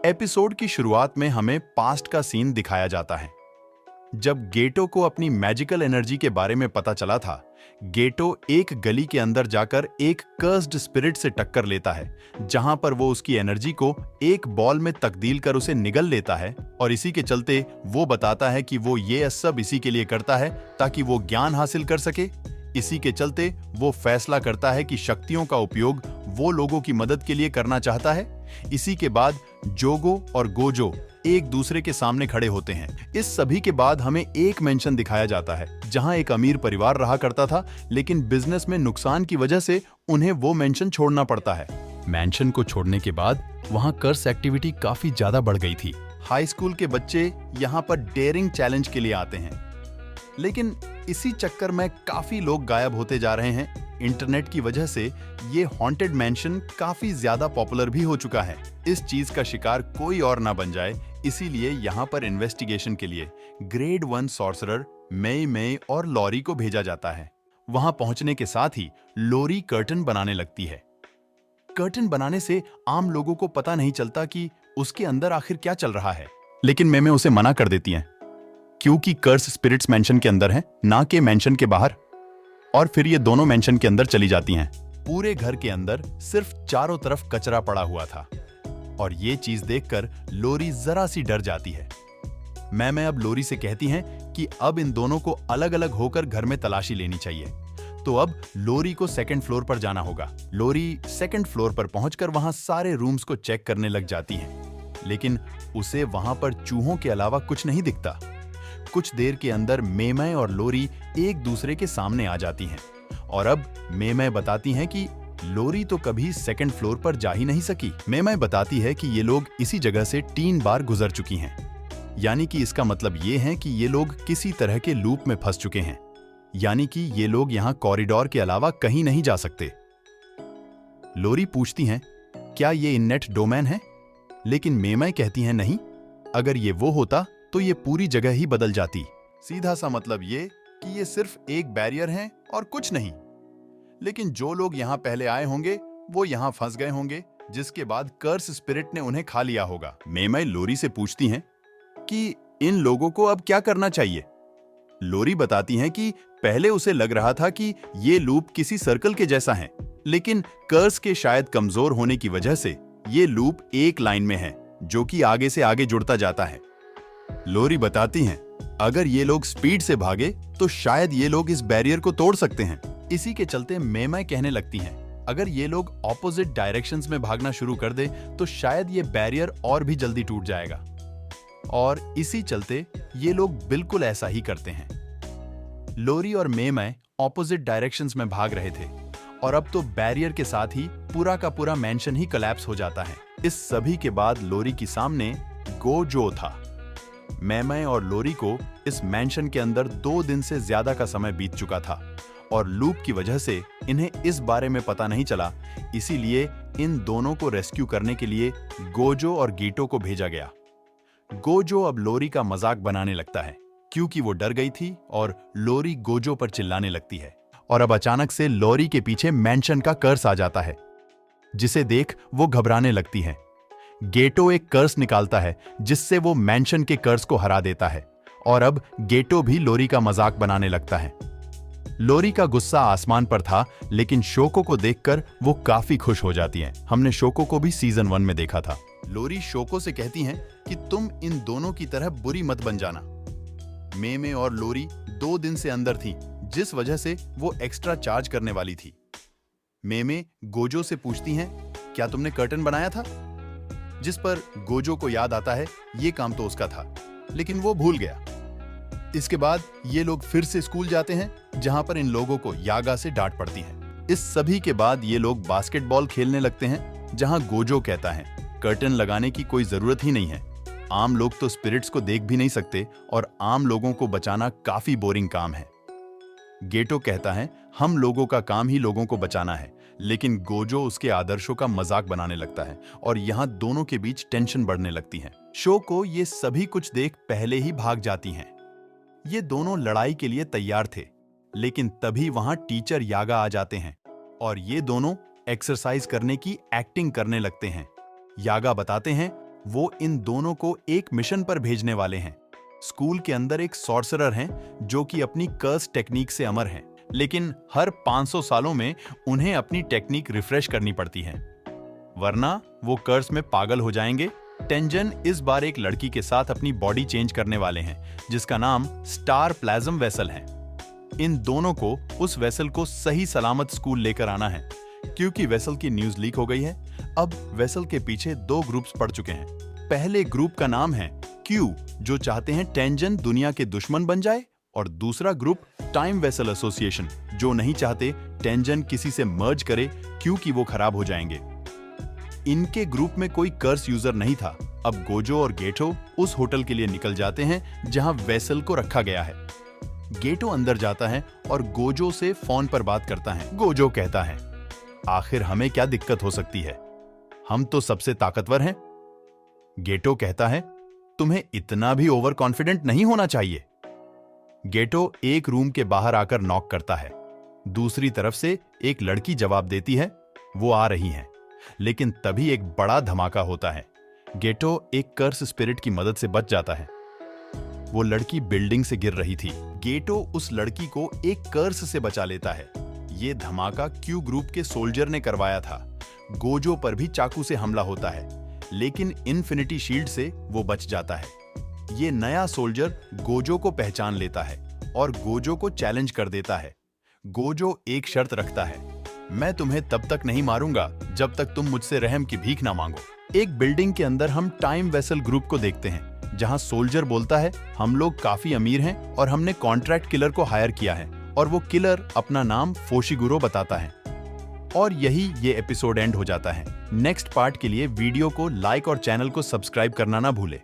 Episode की शुरुआत में हमें पास्ट का सीन दिखाया जाता है। जब गेटो को अपनी मैजिकल एनर्जी के बारे में पता चला था, गेटो एक गली के अंदर जाकर एक कर्स्ड स्पिरिट से टक्कर लेता है, जहां पर वो उसकी एनर्जी को एक बॉल में तब्दील कर उसे निगल लेता है। और इसी के चलते वो बताता है कि वो ये सब इसी के लिए करता है ताकि वो ज्ञान हासिल कर सके। इसी के चलते वो फैसला करता है कि शक्तियों का उपयोग वो लोगों की मदद के लिए करना चाहता है। इसी के बाद जोगो और गोजो एक दूसरे के सामने खड़े होते हैं। इस सभी के बाद हमें एक मेंशन दिखाया जाता है जहां एक अमीर परिवार रहा करता था, लेकिन बिजनेस में नुकसान की वजह से उन्हें वो मेंशन छोड़ना पड़ता है। मेंशन को छोड़ने के बाद वहां कर्स एक्टिविटी काफी ज्यादा बढ़ गई थी। हाई स्कूल के बच्चे यहां पर डेयरिंग चैलेंज के लिए आते हैं, लेकिन इसी चक्कर में काफी लोग गायब होते जा रहे हैं। इंटरनेट की वजह से ये हॉन्टेड मैंशन काफी ज्यादा पॉपुलर भी हो चुका है। इस चीज का शिकार कोई और ना बन जाए, इसीलिए यहाँ पर इन्वेस्टिगेशन के लिए ग्रेड 1 सॉर्सरर मेई मेई और लॉरी को भेजा जाता है। वहां पहुंचने के साथ ही लोरी कर्टन बनाने लगती है। कर्टन बनाने से आम लोगों को पता नहीं चलता कि उसके अंदर आखिर क्या चल रहा है, लेकिन मेमे उसे मना कर देती है क्योंकि कर्स स्पिरिट्स मेंशन के अंदर हैं, ना कि मेंशन के बाहर। और फिर ये दोनों मेंशन के अंदर चली जाती हैं। पूरे घर के अंदर सिर्फ चारों तरफ कचरा पड़ा हुआ था और ये चीज देखकर लोरी जरा सी डर जाती है। मैं अब लोरी से कहती हैं कि अब इन दोनों को अलग अलग होकर घर में तलाशी लेनी चाहिए। तो अब लोरी को सेकंड फ्लोर पर जाना होगा। लोरी सेकंड फ्लोर पर पहुंचकर वहां सारे रूम्स को चेक करने लग जाती है, लेकिन उसे वहां पर चूहों के अलावा कुछ नहीं दिखता। कुछ देर के अंदर मेमै और लोरी एक दूसरे के सामने आ जाती हैं और अब मेमै बताती हैं कि लोरी तो कभी सेकंड फ्लोर पर जा ही नहीं सकी। मेमै बताती है कि ये लोग इसी जगह से 3 बार गुजर चुकी हैं, यानी कि इसका मतलब ये है कि ये लोग किसी तरह के लूप में फंस चुके हैं, यानी कि ये लोग यहाँ कॉरिडोर के अलावा कहीं नहीं जा सकते। लोरी पूछती हैं, क्या ये इननेट डोमेन है? लेकिन मेमै कहती हैं नहीं, अगर ये वो होता तो ये पूरी जगह ही बदल जाती। सीधा सा मतलब ये कि ये सिर्फ एक बैरियर है और कुछ नहीं। लेकिन जो लोग यहाँ पहले आए होंगे वो यहाँ फंस गए होंगे, जिसके बाद कर्स स्पिरिट ने उन्हें खा लिया होगा। मेमै लोरी से पूछती हैं कि इन लोगों को अब क्या करना चाहिए। लोरी बताती हैं कि पहले उसे लग रहा था कि ये लूप किसी सर्कल के जैसा है, लेकिन कर्स के शायद कमजोर होने की वजह से ये लूप एक लाइन में है जो कि आगे से आगे जुड़ता जाता है। लोरी बताती हैं, अगर ये लोग स्पीड से भागे तो शायद ये लोग इस बैरियर को तोड़ सकते हैं। इसी के चलते मेमै कहने लगती हैं, अगर ये लोग ऑपोजिट डायरेक्शंस में भागना शुरू कर दे तो शायद ये बैरियर और भी जल्दी टूट जाएगा। और इसी चलते ये लोग बिल्कुल ऐसा ही करते हैं। लोरी और मेमै ऑपोजिट डायरेक्शंस में भाग रहे थे और अब तो बैरियर के साथ ही पूरा का पूरा मेंशन ही कोलैप्स हो जाता है। इस सभी के बाद लोरी के सामने गोजो था। मेमै और लोरी को इस मेंशन के अंदर 2 दिन से ज्यादा का समय बीत चुका था और लूप की वजह से इन्हें इस बारे में पता नहीं चला। इसीलिए इन दोनों को रेस्क्यू करने के लिए गोजो और गीटो को भेजा गया। गोजो अब लोरी का मजाक बनाने लगता है क्योंकि वो डर गई थी और लोरी गोजो पर चिल्लाने लगती है। और अब अचानक से लोरी के पीछे मेंशन का कर्स आ जाता है, जिसे देख वो घबराने लगती है। गेटो एक कर्स निकालता है जिससे वो मेंशन के कर्स को हरा देता है और अब गेटो भी लोरी का मजाक बनाने लगता है। लोरी का गुस्सा आसमान पर था, लेकिन शोको को देखकर वो काफी खुश हो जाती हैं। हमने शोको को भी सीजन 1 में देखा था। लोरी शोको से कहती हैं कि तुम इन दोनों की तरह बुरी मत बन जाना। मेमे और लोरी 2 दिन से अंदर थी, जिस वजह से वो एक्स्ट्रा चार्ज करने वाली थी। मेमे गोजो से पूछती हैं, क्या तुमने कर्टन बनाया था? जिस पर गोजो को याद आता है ये काम तो उसका था, लेकिन वो भूल गया। इसके बाद ये लोग फिर से स्कूल जाते हैं, जहां पर इन लोगों को यागा से डांट पड़ती है। इस सभी के बाद ये लोग बास्केटबॉल खेलने लगते हैं, जहां गोजो कहता है, कर्टन लगाने की कोई जरूरत ही नहीं है। आम लोग तो स्पिरिट्स को देख भी नहीं सकते और आम लोगों को बचाना काफी बोरिंग काम है। गेटो कहता है, हम लोगों का काम ही लोगों को बचाना है, लेकिन गोजो उसके आदर्शों का मजाक बनाने लगता है और यहाँ दोनों के बीच टेंशन बढ़ने लगती है। शोको ये सभी कुछ देख पहले ही भाग जाती हैं। ये दोनों लड़ाई के लिए तैयार थे, लेकिन तभी वहां टीचर यागा आ जाते हैं और ये दोनों एक्सरसाइज करने की एक्टिंग करने लगते हैं। यागा बताते हैं, वो इन दोनों को एक मिशन पर भेजने वाले हैं। स्कूल के अंदर एक सॉर्सरर हैं जो कि अपनी कर्स टेक्निक से अमर हैं, लेकिन हर 500 सालों में उन्हें अपनी टेक्निक रिफ्रेश करनी पड़ती है, वरना वो कर्स में पागल हो जाएंगे। टेंजन इस बार एक लड़की के साथ अपनी बॉडी चेंज करने वाले हैं जिसका नाम स्टार प्लाज्म वेसल है। इन दोनों को उस वेसल को सही सलामत स्कूल लेकर आना है, क्योंकि वेसल की न्यूज लीक हो गई है। अब वेसल के पीछे 2 ग्रुप्स पड़ चुके हैं। पहले ग्रुप का नाम है क्यू, जो चाहते हैं टेंजन दुनिया के दुश्मन बन जाए, और दूसरा ग्रुप टाइम वेसल एसोसिएशन, जो नहीं चाहते टेंजन किसी से मर्ज करे क्योंकि वो खराब हो जाएंगे। इनके ग्रुप में कोई कर्स यूजर नहीं था। अब गोजो और गेटो उस होटल के लिए निकल जाते हैं जहां वेसल को रखा गया है। गेटो अंदर जाता है और गोजो से फोन पर बात करता है। गोजो कहता है, आखिर हमें क्या दिक्कत हो सकती है, हम तो सबसे ताकतवर हैं। गेटो कहता है, तुम्हें इतना भी ओवर कॉन्फिडेंट नहीं होना चाहिए। गेटो एक रूम के बाहर आकर नॉक करता है। दूसरी तरफ से एक लड़की जवाब देती है, वो आ रही हैं। लेकिन तभी एक बड़ा धमाका होता है। गेटो एक कर्स स्पिरिट की मदद से बच जाता है। वो लड़की बिल्डिंग से गिर रही थी। गेटो उस लड़की को एक कर्स से बचा लेता है। ये धमाका क्यू ग्रुप के सोल्जर ने करवाया था। गोजो पर भी चाकू से हमला होता है, लेकिन इन्फिनिटी शील्ड से वो बच जाता है। ये नया सोल्जर गोजो को पहचान लेता है और गोजो को चैलेंज कर देता है। गोजो एक शर्त रखता है, मैं तुम्हें तब तक नहीं मारूंगा जब तक तुम मुझसे रहम की भीख ना मांगो। एक बिल्डिंग के अंदर हम टाइम वेसल ग्रुप को देखते हैं, जहां सोल्जर बोलता है, हम लोग काफी अमीर हैं और हमने कॉन्ट्रैक्ट किलर को हायर किया है, और वो किलर अपना नाम फोशिगुरो बताता है। और यही ये एपिसोड एंड हो जाता है। नेक्स्ट पार्ट के लिए वीडियो को लाइक और चैनल को सब्सक्राइब करना ना भूले।